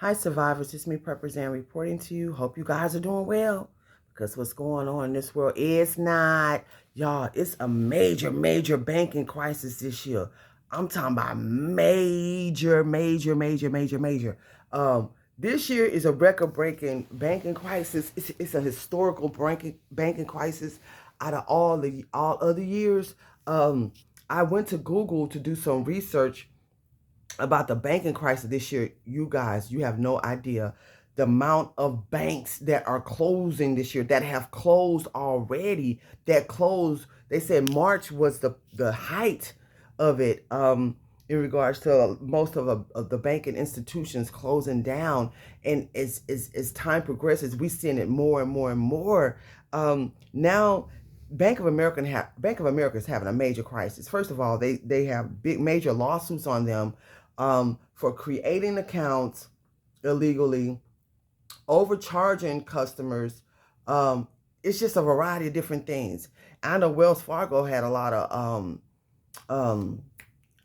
Hi, survivors. It's me, Represent, reporting to you. Hope you guys are doing well because what's going on in this world is not, y'all, it's a major banking crisis this year. I'm talking about major. This year is a record-breaking banking crisis. It's a historical banking crisis out of all other years. I went to Google to do some research about the banking crisis this year. You guys, you have no idea the amount of banks that are closing this year, that have closed already, that closed. They said March was the height of it, in regards to most of the banking institutions closing down. And as time progresses, we're seeing it more and more. Now Bank of America is having a major crisis. First of all, they have big major lawsuits on them, for creating accounts illegally, overcharging customers. It's just a variety of different things. I know Wells Fargo had a lot of um,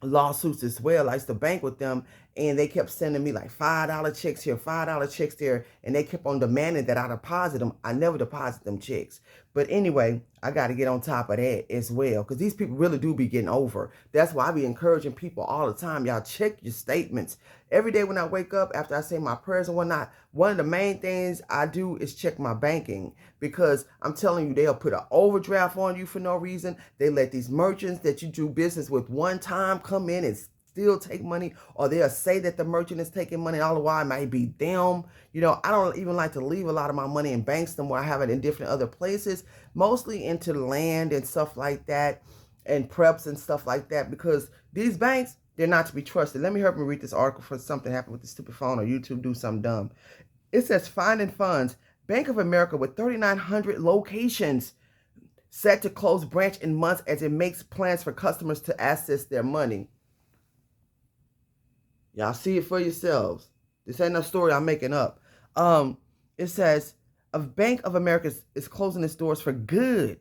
lawsuits as well. I used to bank with them, and they kept sending me like $5 checks here, $5 checks there, and they kept on demanding that I deposit them. I never deposit them checks. But anyway, I got to get on top of that as well, because these people really do be getting over. That's why I be encouraging people all the time. Y'all check your statements. Every day when I wake up, after I say my prayers and whatnot, one of the main things I do is check my banking, because I'm telling you, they'll put an overdraft on you for no reason. They let these merchants that you do business with one time come in and still take money, or they'll say that the merchant is taking money, all the while it might be them. You know, I don't even like to leave a lot of my money in banks somewhere. I have it in different other places, mostly into the land and stuff like that, and preps and stuff like that, because these banks, they're not to be trusted. Let me help me read this article for something happened with the stupid phone, or YouTube do something dumb. It says, finding funds. Bank of America with 3,900 locations set to close branch in months as it makes plans for customers to access their money. Y'all see it for yourselves. This ain't no story I'm making up. It says a Bank of America is closing its doors for good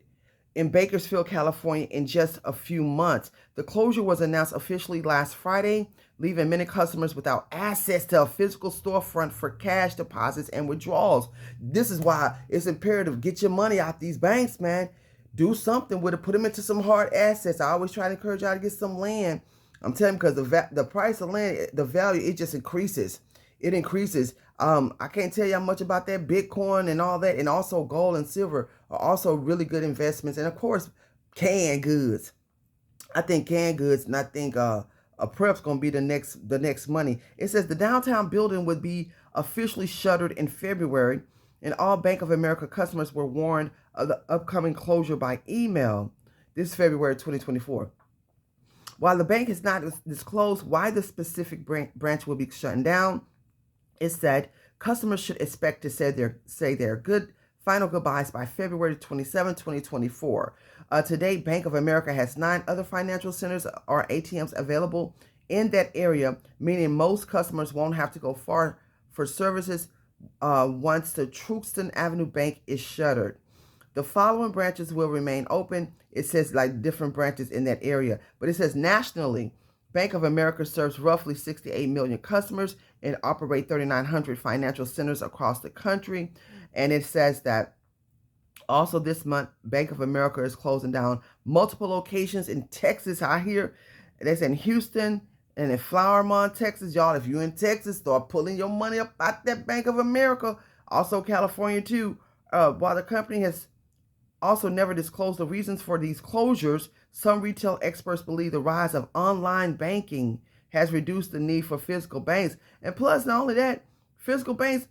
in Bakersfield, California in just a few months. The closure was announced officially last Friday, leaving many customers without access to a physical storefront for cash deposits and withdrawals. This is why it's imperative. Get your money out these banks, man. Do something with it. Put them into some hard assets. I always try to encourage y'all to get some land. I'm telling you, because the price of land, the value, it just increases. It increases. I can't tell you much about that. Bitcoin and all that, and also gold and silver are also really good investments. And of course, canned goods. I think canned goods, and I think a prep's gonna be the next money. It says the downtown building would be officially shuttered in February, and all Bank of America customers were warned of the upcoming closure by email. This February 2024. While the bank has not disclosed why the specific branch will be shutting down, it said customers should expect to say their final goodbyes by February 27, 2024. Today, Bank of America has 9 other financial centers or ATMs available in that area, meaning most customers won't have to go far for services once the Truxton Avenue Bank is shuttered. The following branches will remain open. It says like different branches in that area, but it says nationally, Bank of America serves roughly 68 million customers and operate 3,900 financial centers across the country. And it says that also this month, Bank of America is closing down multiple locations in Texas. I hear that's in Houston and in Flowermont, Texas. Y'all, if you're in Texas, start pulling your money up out that Bank of America. Also California too. While the company has also never disclosed the reasons for these closures, some retail experts believe the rise of online banking has reduced the need for physical banks. And plus, not only that, physical banks,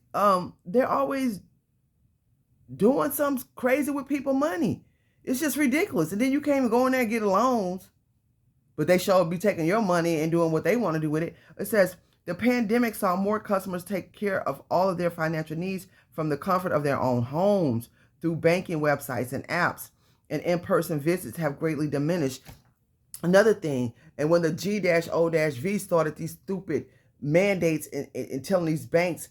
they're always doing something crazy with people's money. It's just ridiculous. And then you can't even go in there and get loans, but they sure be taking your money and doing what they want to do with it. It says the pandemic saw more customers take care of all of their financial needs from the comfort of their own homes through banking websites and apps, and in-person visits have greatly diminished. Another thing, and when the G-O-V started these stupid mandates in telling these banks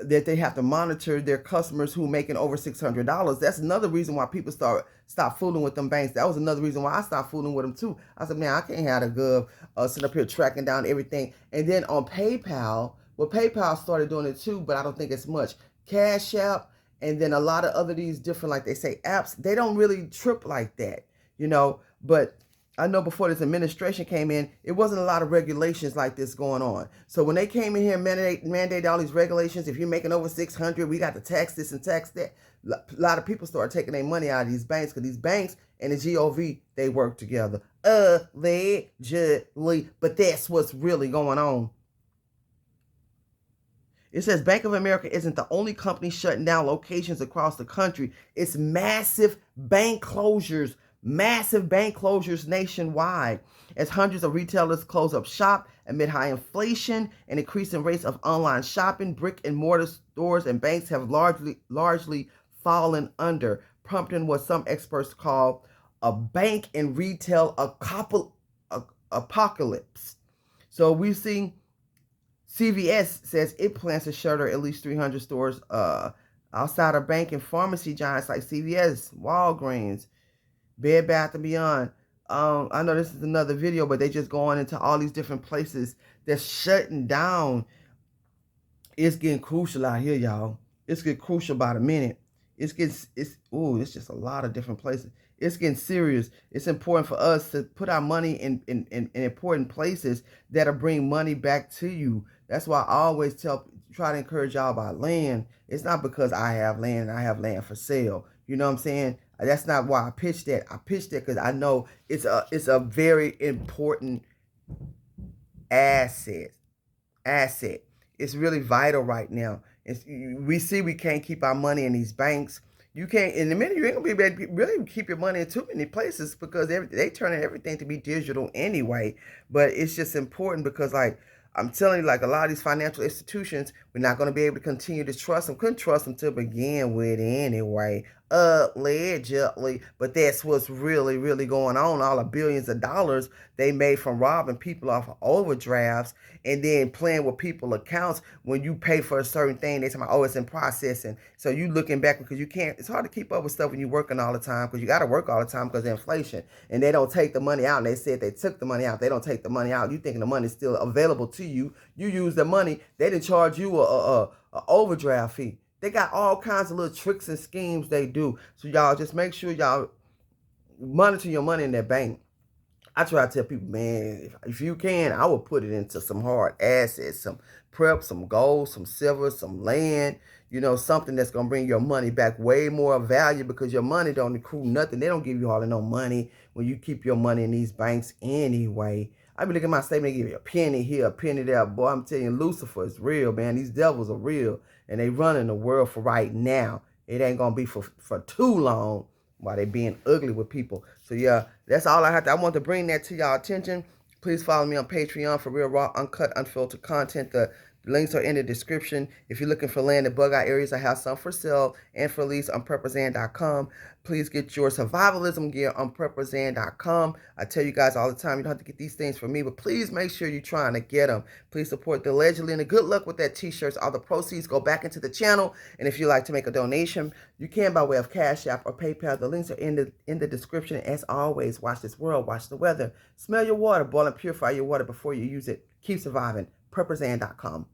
that they have to monitor their customers who making over $600, that's another reason why people stop fooling with them banks. That was another reason why I stopped fooling with them too. I said, man, I can't have the gov sit up here tracking down everything. And then on PayPal, Well, PayPal started doing it too, but I don't think it's much. Cash App, and then a lot of other these different, like they say, apps, they don't really trip like that, but I know before this administration came in, it wasn't a lot of regulations like this going on. So when they came in here and mandate all these regulations, if you're making over 600, we got to tax this and tax that. A lot of people started taking their money out of these banks, because these banks and the GOV, they work together. Allegedly, but that's what's really going on. It says Bank of America isn't the only company shutting down locations across the country. It's massive bank closures nationwide, as hundreds of retailers close up shop amid high inflation and increasing rates of online shopping. Brick and mortar stores and banks have largely fallen under, prompting what some experts call a bank and retail apocalypse. So we've seen CVS says it plans to shutter at least 300 stores outside of bank and pharmacy giants like CVS, Walgreens, Bed Bath & Beyond. I know this is another video, but they just going into all these different places that's shutting down. It's getting crucial out here, y'all. It's getting crucial by the minute. It's just a lot of different places. It's getting serious. It's important for us to put our money in important places that'll bring money back to you. That's why I always try to encourage y'all about land. It's not because I have land and I have land for sale. You know what I'm saying? That's not why I pitched that. I pitched it because I know it's a very important asset. It's really vital right now. We see we can't keep our money in these banks. You can't, in a minute, you ain't gonna be able to really keep your money in too many places, because they turning everything to be digital anyway. But it's just important because, like, I'm telling you, like, a lot of these financial institutions, we're not going to be able to continue to trust them. Couldn't trust them to begin with anyway, allegedly. But that's what's really, really going on. All the billions of dollars they made from robbing people off of overdrafts and then playing with people's accounts. When you pay for a certain thing, they tell me, oh, it's in processing. So you looking back, because you can't, it's hard to keep up with stuff when you're working all the time, because you got to work all the time because of inflation. And they don't take the money out. And they said they took the money out. They don't take the money out. You thinking the money's still available to you. You use the money. They didn't charge you a overdraft fee. They got all kinds of little tricks and schemes they do. So y'all just make sure y'all monitor your money in that bank. I try to tell people, man, if you can, I would put it into some hard assets, some prep, some gold, some silver, some land, something that's going to bring your money back way more value, because your money don't accrue nothing. They don't give you hardly no money when you keep your money in these banks anyway. I be looking at my statement, they give you a penny here, a penny there. Boy, I'm telling you, Lucifer is real, man. These devils are real, and they running the world for right now. It ain't going to be for too long while they being ugly with people. So, yeah, that's all I have to. I want to bring that to y'all attention. Please follow me on Patreon for real, raw, uncut, unfiltered content. The links are in the description. If you're looking for land in bug-out areas, I have some for sale and for lease on PrepperZan.com. Please get your survivalism gear on PrepperZan.com. I tell you guys all the time, you don't have to get these things from me, but please make sure you're trying to get them. Please support the Allegedly, and good luck with that t-shirts. All the proceeds go back into the channel. And if you'd like to make a donation, you can by way of Cash App or PayPal. The links are in the description. As always, watch this world, watch the weather. Smell your water, boil and purify your water before you use it. Keep surviving. PrepperZan.com.